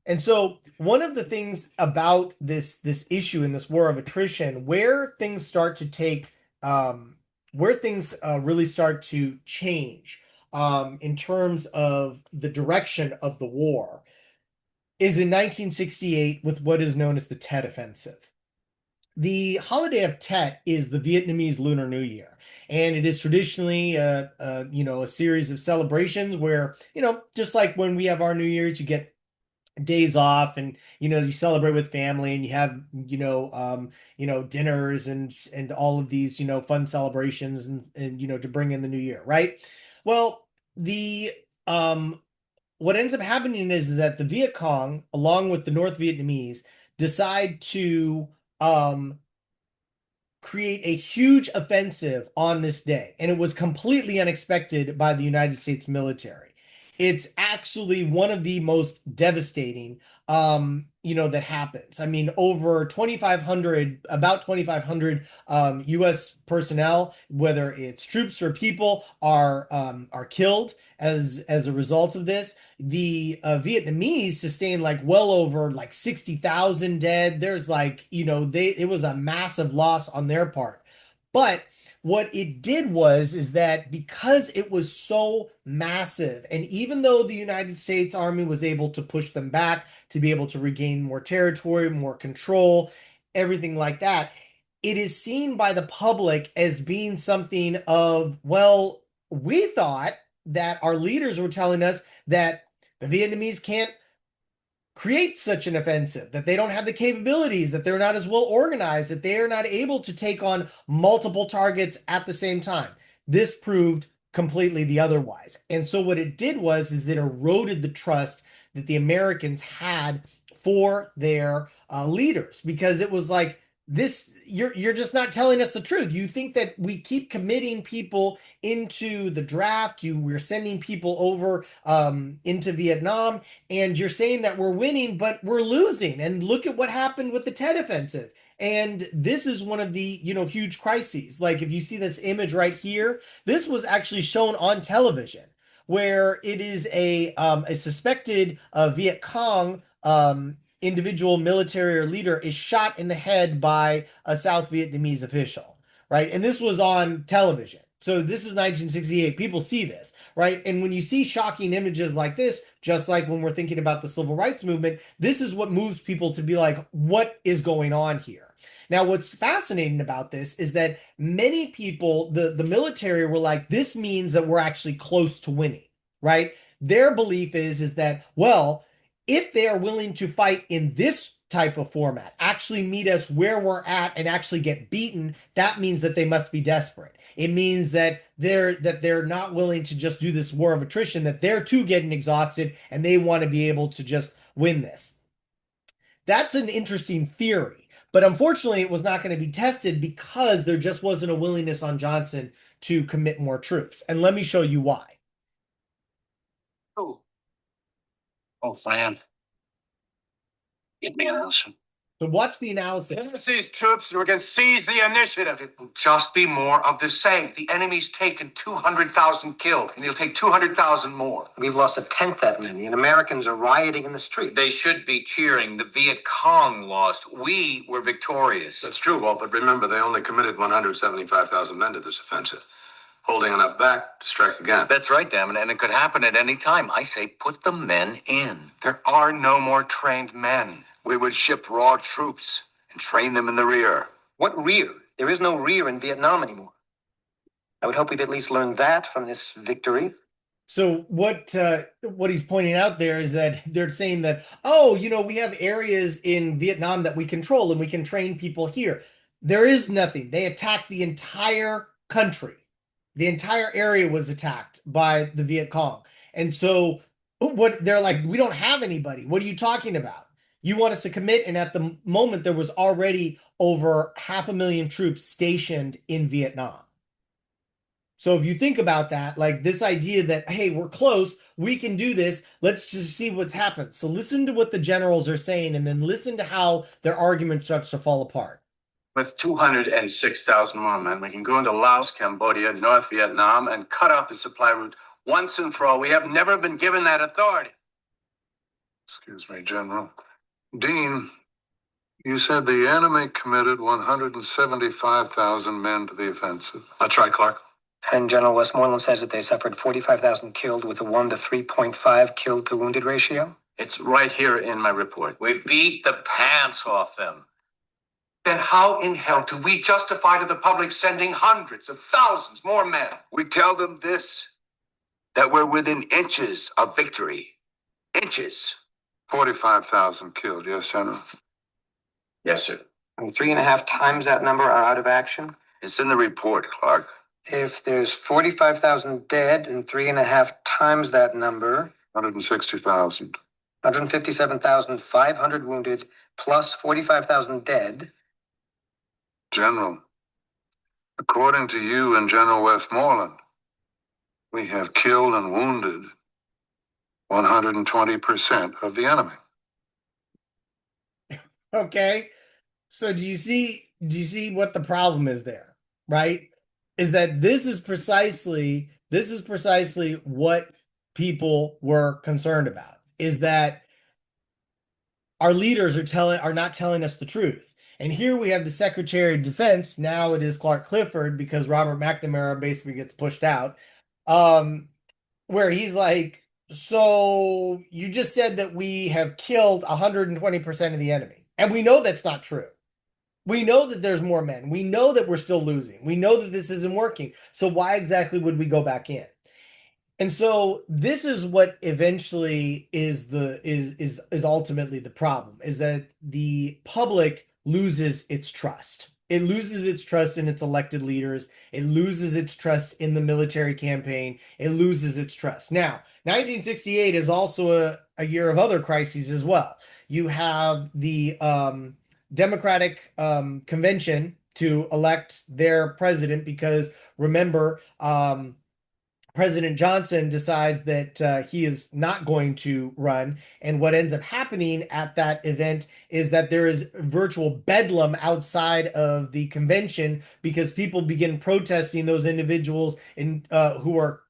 And so one of the things about this issue in this war of attrition, where things start to take, where things really start to change in terms of the direction of the war, is in 1968 with what is known as the Tet Offensive. The holiday of Tet is the Vietnamese Lunar New Year, and it is traditionally a series of celebrations where, just like when we have our New Year's, you get days off and you celebrate with family and you have dinners and all of these fun celebrations and to bring in the new year, right? Well, the what ends up happening is that the Viet Cong, along with the North Vietnamese, decide to create a huge offensive on this day, and it was completely unexpected by the United States military. It's actually one of the most devastating that happens. I mean, over 2,500, about 2,500 US personnel, whether it's troops or people, are killed as a result of this. The Vietnamese sustained like well over like 60,000 dead. There's like, it was a massive loss on their part. But what it did is that because it was so massive, and even though the United States Army was able to push them back to be able to regain more territory, more control, everything like that, it is seen by the public as being something of, well, we thought that our leaders were telling us that the Vietnamese can't create such an offensive, that they don't have the capabilities, that they're not as well organized, that they are not able to take on multiple targets at the same time. This proved completely the otherwise. And so what it did is it eroded the trust that the Americans had for their leaders, because it was like, this you're just not telling us the truth. You think that we keep committing people into the draft, we're sending people over into Vietnam, and you're saying that we're winning, but we're losing. And look at what happened with the Tet Offensive. And this is one of the, huge crises. Like if you see this image right here, this was actually shown on television, where it is a suspected Viet Cong individual military or leader is shot in the head by a South Vietnamese official, right? And this was on television. So this is 1968. People see this, right? And when you see shocking images like this, just like when we're thinking about the civil rights movement, this is what moves people to be like, what is going on here? Now, what's fascinating about this is that many people, the military were like, this means that we're actually close to winning, right? Their belief is that, well, if they are willing to fight in this type of format, actually meet us where we're at and actually get beaten, that means that they must be desperate. It means that they're not willing to just do this war of attrition, that they're too getting exhausted and they want to be able to just win this. That's an interesting theory, but unfortunately it was not going to be tested because there just wasn't a willingness on Johnson to commit more troops. And let me show you why. Oh, Fran. Get me an answer. So watch the analysis. Tennessee's troops were going to seize the initiative. It will just be more of the same. The enemy's taken 200,000 killed, and he'll take 200,000 more. We've lost a tenth that many, and Americans are rioting in the street. They should be cheering. The Viet Cong lost. We were victorious. That's true, Walt, but remember, they only committed 175,000 men to this offensive, holding enough back to strike again. That's right, damn it, and it could happen at any time. I say put the men in. There are no more trained men. We would ship raw troops and train them in the rear. What rear? There is no rear in Vietnam anymore. I would hope we've at least learned that from this victory. So what he's pointing out there is that they're saying that, oh, we have areas in Vietnam that we control and we can train people here. There is nothing. They attacked the entire country. The entire area was attacked by the Viet Cong. And so what they're like, we don't have anybody. What are you talking about? You want us to commit? And at the moment, there was already over 500,000 troops stationed in Vietnam. So if you think about that, like this idea that, hey, we're close, we can do this, let's just see what's happened. So listen to what the generals are saying, and then listen to how their argument starts to fall apart. With 206,000 more men, we can go into Laos, Cambodia, North Vietnam, and cut off the supply route once and for all. We have never been given that authority. Excuse me, General. Dean, you said the enemy committed 175,000 men to the offensive. That's right, Clark. And General Westmoreland says that they suffered 45,000 killed with a 1 to 3.5 killed to wounded ratio. It's right here in my report. We beat the pants off them. Then how in hell do we justify to the public sending hundreds of thousands more men? We tell them this, that we're within inches of victory. Inches. 45,000 killed, yes, General? Yes, sir. And 3.5 times that number are out of action. It's in the report, Clark. If there's 45,000 dead and 3.5 times that number, 160,000. 157,500 wounded plus 45,000 dead. General, according to you and General Westmoreland, we have killed and wounded 120% of the enemy. Okay. So do you see what the problem is there, right? Is that this is precisely what people were concerned about, is that our leaders are not telling us the truth. And here we have the Secretary of Defense. Now it is Clark Clifford, because Robert McNamara basically gets pushed out, where he's like, so you just said that we have killed 120% of the enemy. And we know that's not true. We know that there's more men. We know that we're still losing. We know that this isn't working. So why exactly would we go back in? And so this is what eventually is ultimately the problem, is that the public loses its trust. It loses its trust in its elected leaders. It loses its trust in the military campaign. It loses its trust. Now, 1968 is also a year of other crises as well. You have the Democratic convention to elect their president because remember, President Johnson decides that he is not going to run. And what ends up happening at that event is that there is virtual bedlam outside of the convention because people begin protesting those individuals who are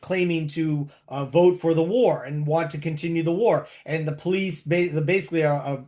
claiming to vote for the war and want to continue the war. And the police, basically, a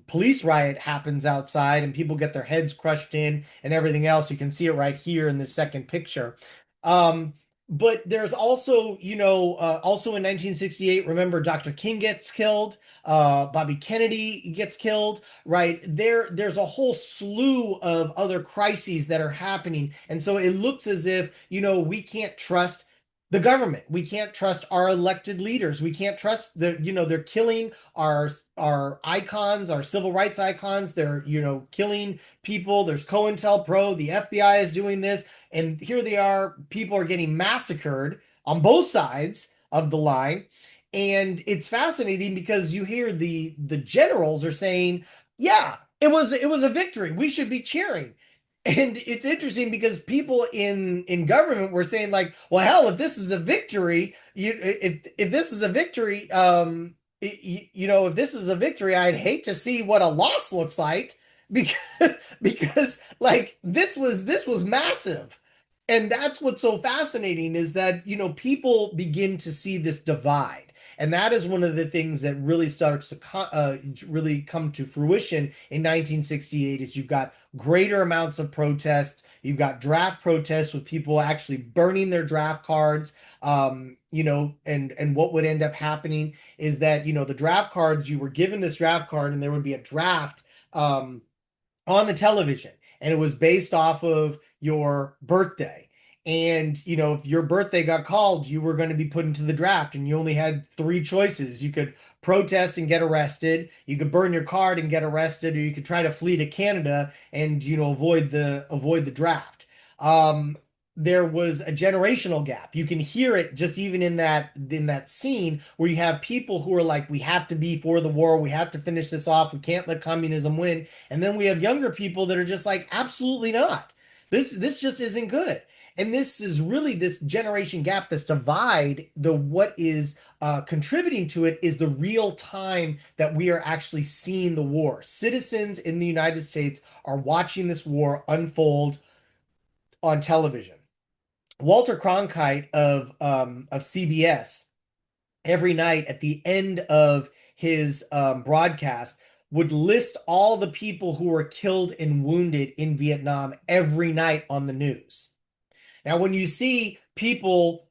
police riot happens outside, and people get their heads crushed in and everything else. You can see it right here in the second picture. Um, but there's also, also in 1968, remember Dr. King gets killed, Bobby Kennedy gets killed, right? There's a whole slew of other crises that are happening. And so it looks as if, we can't trust the government. We can't trust our elected leaders. We can't trust they're killing our icons, our civil rights icons. They're, killing people. There's COINTELPRO, the FBI is doing this, and here they are. People are getting massacred on both sides of the line. And it's fascinating because you hear the generals are saying, yeah, it was a victory. We should be cheering. And it's interesting because people in government were saying like, well, hell, if this is a victory, if this is a victory, if this is a victory, I'd hate to see what a loss looks like because because like this was massive. And that's what's so fascinating is that, people begin to see this divide. And that is one of the things that really starts to really come to fruition in 1968 is you've got greater amounts of protest. You've got draft protests with people actually burning their draft cards. And what would end up happening is that, the draft cards, you were given this draft card and there would be a draft on the television, and it was based off of your birthday. And, if your birthday got called, you were going to be put into the draft, and you only had three choices. You could protest and get arrested, you could burn your card and get arrested, or you could try to flee to Canada and, avoid the draft. There was a generational gap. You can hear it just even in that scene where you have people who are like, we have to be for the war, we have to finish this off, we can't let communism win. And then we have younger people that are just like, absolutely not. This just isn't good. And this is really this generation gap, this divide. What is contributing to it is the real time that we are actually seeing the war. Citizens in the United States are watching this war unfold on television. Walter Cronkite of CBS every night at the end of his broadcast would list all the people who were killed and wounded in Vietnam every night on the news. Now, when you see people,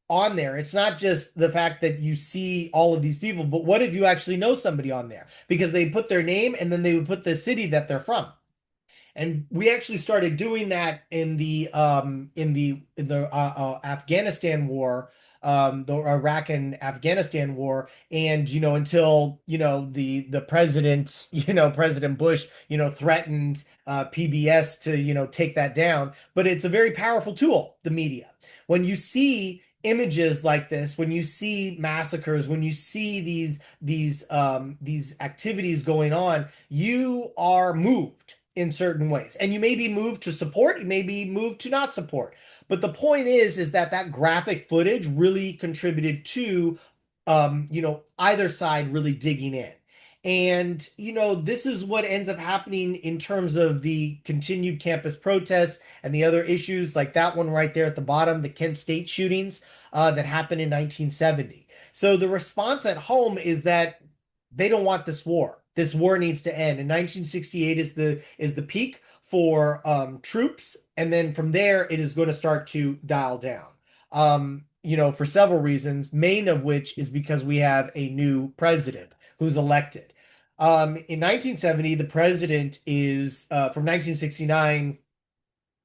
on there, it's not just the fact that you see all of these people, but what if you actually know somebody on there? Because they put their name and then they would put the city that they're from. And we actually started doing that in the Afghanistan war, the Iraq and Afghanistan war, and until the president, President Bush, threatened PBS to take that down. But it's a very powerful tool, the media. When you see images like this, when you see massacres, when you see these activities going on, you are moved in certain ways. And you may be moved to support, you may be moved to not support. But the point is that graphic footage really contributed to either side really digging in. And this is what ends up happening in terms of the continued campus protests and the other issues like that one right there at the bottom, the Kent State shootings that happened in 1970. So the response at home is that they don't want this war. This war needs to end. And 1968 is the peak for troops, and then from there it is going to start to dial down. For several reasons, main of which is because we have a new president who's elected. In 1970, the president is from 1969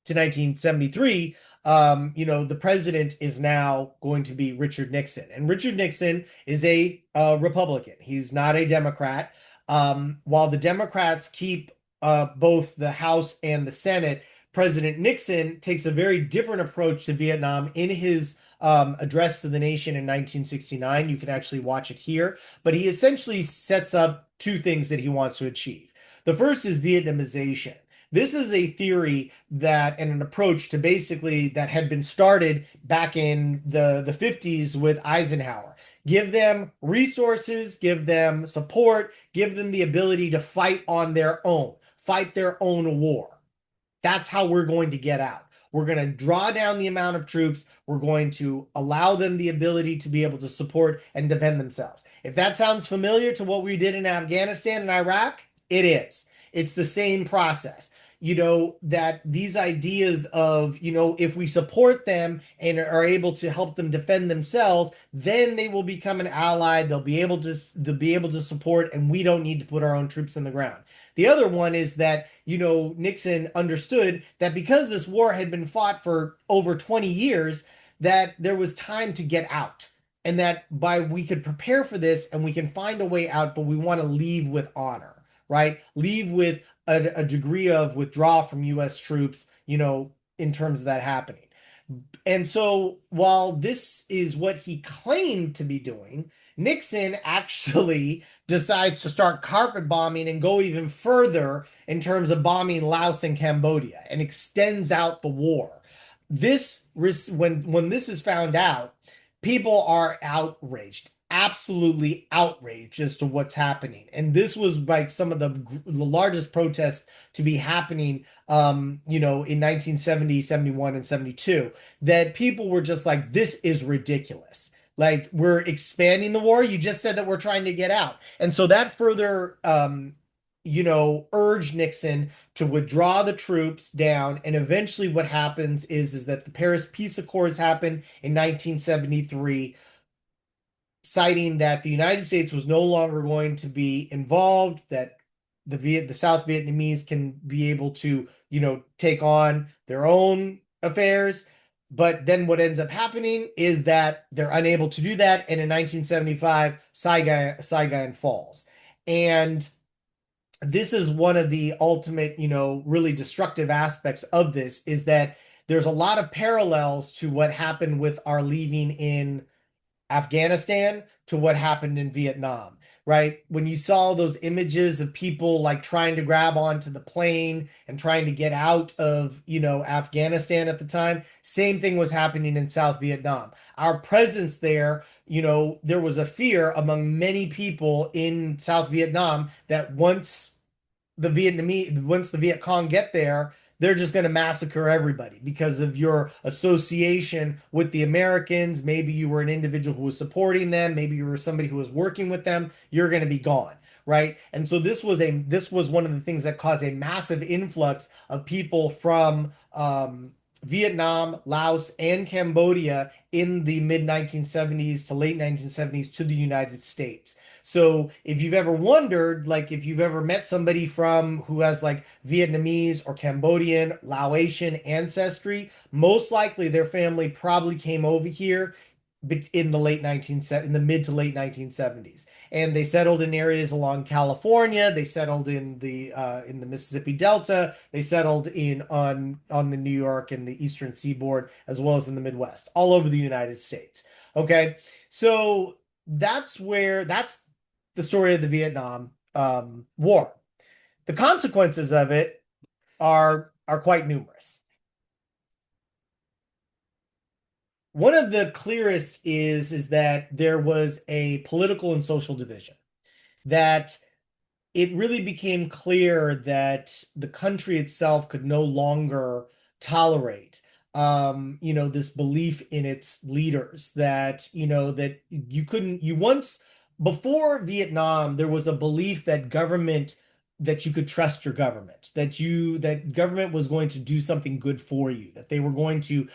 to 1973. The president is now going to be Richard Nixon. And Richard Nixon is a Republican. He's not a Democrat. While the Democrats keep both the House and the Senate, President Nixon takes a very different approach to Vietnam in his address to the nation in 1969. You can actually watch it here. But he essentially sets up two things that he wants to achieve. The first is Vietnamization. This is a theory that and an approach to basically that had been started back in the 50s with Eisenhower. Give them resources, give them support, give them the ability to fight on their own, fight their own war. That's how we're going to get out. We're going to draw down the amount of troops. We're going to allow them the ability to be able to support and defend themselves. If that sounds familiar to what we did in Afghanistan and Iraq, it is. It's the same process. That these ideas of, if we support them and are able to help them defend themselves, then they will become an ally. They'll be able to support, and we don't need to put our own troops in the ground. The other one is that, Nixon understood that because this war had been fought for over 20 years, that there was time to get out. And that we could prepare for this and we can find a way out, but we want to leave with honor, right? Leave with a degree of withdrawal from US troops, in terms of that happening. And so while this is what he claimed to be doing, Nixon actually decides to start carpet bombing and go even further in terms of bombing Laos and Cambodia and extends out the war. When this is found out, people are outraged, absolutely outraged as to what's happening. And this was like some of the largest protests to be happening, in 1970, 71, and 72, that people were just like, this is ridiculous. Like, we're expanding the war. You just said that we're trying to get out. And so that further, urged Nixon to withdraw the troops down. And eventually what happens is that the Paris Peace Accords happen in 1973, citing that the United States was no longer going to be involved, that the South Vietnamese can be able to, take on their own affairs. But then what ends up happening is that they're unable to do that. And in 1975, Saigon falls. And this is one of the ultimate, really destructive aspects of this, is that there's a lot of parallels to what happened with our leaving in Afghanistan to what happened in Vietnam, right? When you saw those images of people like trying to grab onto the plane and trying to get out of, Afghanistan at the time, same thing was happening in South Vietnam. Our presence there, there was a fear among many people in South Vietnam that once the Viet Cong get there, they're just going to massacre everybody because of your association with the Americans. Maybe you were an individual who was supporting them. Maybe you were somebody who was working with them. You're going to be gone, right? And so this was one of the things that caused a massive influx of people from Vietnam, Laos, and Cambodia in the mid 1970s to late 1970s to the United States. So if you've ever wondered, like if you've ever met somebody who has like Vietnamese or Cambodian, Laotian ancestry, most likely their family probably came over here in the mid to late 1970s, and they settled in areas along California. They settled in the Mississippi Delta. They settled on the New York and the Eastern Seaboard, as well as in the Midwest, all over the United States. Okay, so that's the story of the Vietnam War. The consequences of it are quite numerous. One of the clearest is that there was a political and social division, that it really became clear that the country itself could no longer tolerate this belief in its leaders, that that you once, before Vietnam, there was a belief that you could trust your government, that government was going to do something good for you, that they were going to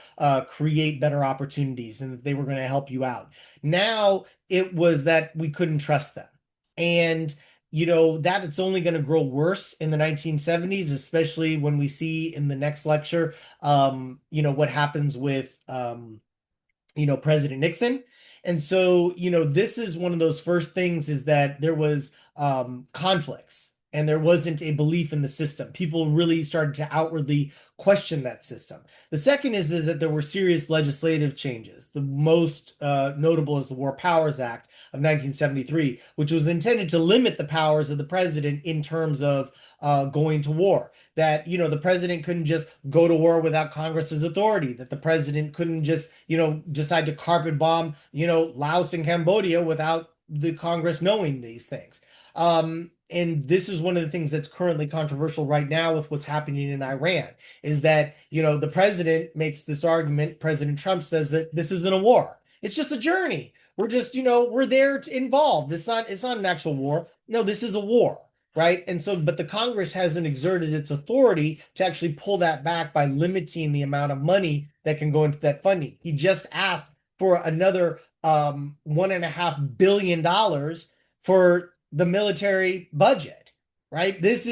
create better opportunities, and that they were going to help you out. Now it was that we couldn't trust them. And that it's only going to grow worse in the 1970s, especially when we see in the next lecture, what happens with, President Nixon. And so, this is one of those first things, is that there was conflicts and there wasn't a belief in the system. People really started to outwardly question that system. The second is that there were serious legislative changes. The most notable is the War Powers Act of 1973, which was intended to limit the powers of the president in terms of going to war. That, the president couldn't just go to war without Congress's authority, that the president couldn't just, decide to carpet bomb, Laos and Cambodia without the Congress knowing these things. And this is one of the things that's currently controversial right now with what's happening in Iran, is that, the president makes this argument. President Trump says that this isn't a war. It's just a journey. We're just, we're there involved. It's not an actual war. No, this is a war. Right. And so, but the Congress hasn't exerted its authority to actually pull that back by limiting the amount of money that can go into that funding. He just asked for another $1.5 billion for the military budget. Right. This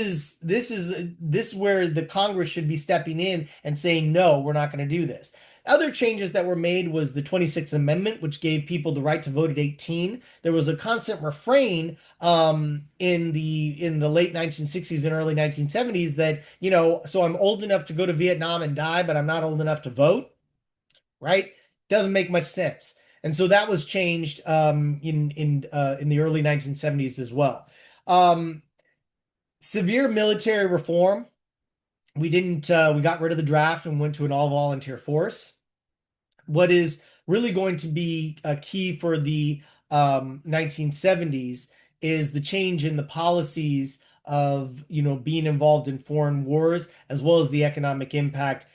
where the Congress should be stepping in and saying, no, we're not going to do this. Other changes that were made was the 26th Amendment, which gave people the right to vote at 18. There was a constant refrain in the late 1960s and early 1970s that, so I'm old enough to go to Vietnam and die, but I'm not old enough to vote, right? Doesn't make much sense. And so that was changed in the early 1970s as well. Severe military reform. We got rid of the draft and went to an all-volunteer force. What is really going to be a key for the 1970s is the change in the policies of, being involved in foreign wars, as well as the economic impact,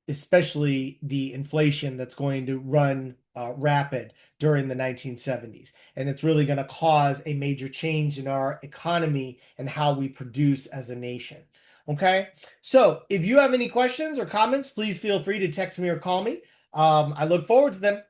especially the inflation that's going to run rapid during the 1970s. And it's really going to cause a major change in our economy and how we produce as a nation. Okay, so if you have any questions or comments, please feel free to text me or call me. I look forward to them.